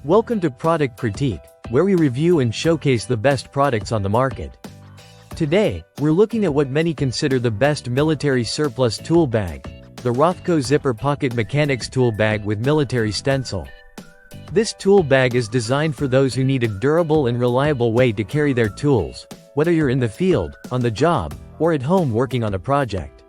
Welcome to Product Critique, where we review and showcase the best products on the market. Today, we're looking at what many consider the best military surplus tool bag, the Rothco Zipper Pocket Mechanics Tool Bag with Military Stencil. This tool bag is designed for those who need a durable and reliable way to carry their tools, whether you're in the field, on the job, or at home working on a project.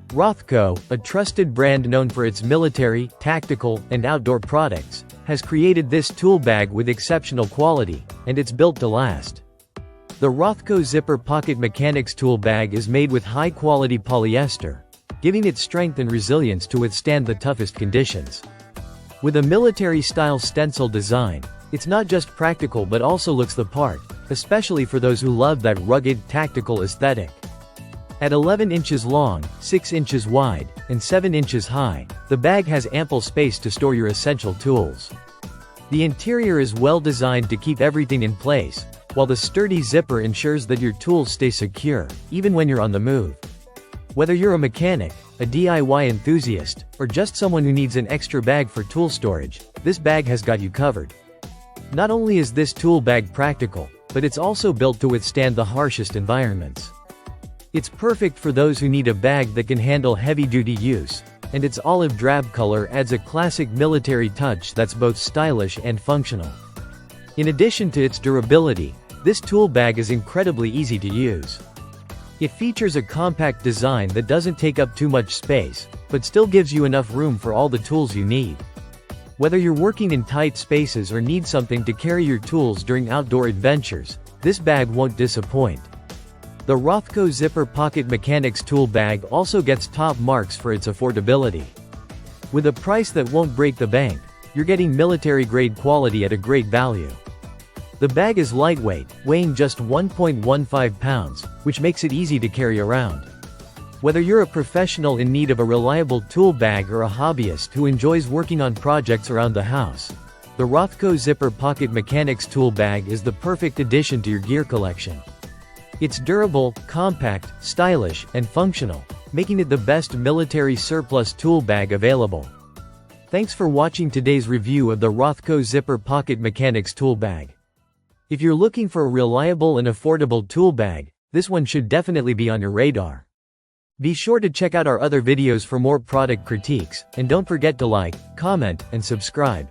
Rothco, a trusted brand known for its military, tactical, and outdoor products, has created this tool bag with exceptional quality, and it's built to last. The Rothco Zipper Pocket Mechanics Tool Bag is made with high-quality polyester, giving it strength and resilience to withstand the toughest conditions. With a military-style stencil design, it's not just practical but also looks the part, especially for those who love that rugged, tactical aesthetic. At 11 inches long, 6 inches wide, and 7 inches high, the bag has ample space to store your essential tools. The interior is well designed to keep everything in place, while the sturdy zipper ensures that your tools stay secure, even when you're on the move. Whether you're a mechanic, a DIY enthusiast, or just someone who needs an extra bag for tool storage, this bag has got you covered. Not only is this tool bag practical, but it's also built to withstand the harshest environments. It's perfect for those who need a bag that can handle heavy-duty use, and its olive drab color adds a classic military touch that's both stylish and functional. In addition to its durability, this tool bag is incredibly easy to use. It features a compact design that doesn't take up too much space, but still gives you enough room for all the tools you need. Whether you're working in tight spaces or need something to carry your tools during outdoor adventures, this bag won't disappoint. The Rothco Zipper Pocket Mechanics Tool Bag also gets top marks for its affordability. With a price that won't break the bank, you're getting military-grade quality at a great value. The bag is lightweight, weighing just 1.15 pounds, which makes it easy to carry around. Whether you're a professional in need of a reliable tool bag or a hobbyist who enjoys working on projects around the house, the Rothco Zipper Pocket Mechanics Tool Bag is the perfect addition to your gear collection. It's durable, compact, stylish, and functional, making it the best military surplus tool bag available. Thanks for watching today's review of the Rothco Zipper Pocket Mechanics Tool Bag. If you're looking for a reliable and affordable tool bag, this one should definitely be on your radar. Be sure to check out our other videos for more product critiques, and don't forget to like, comment, and subscribe.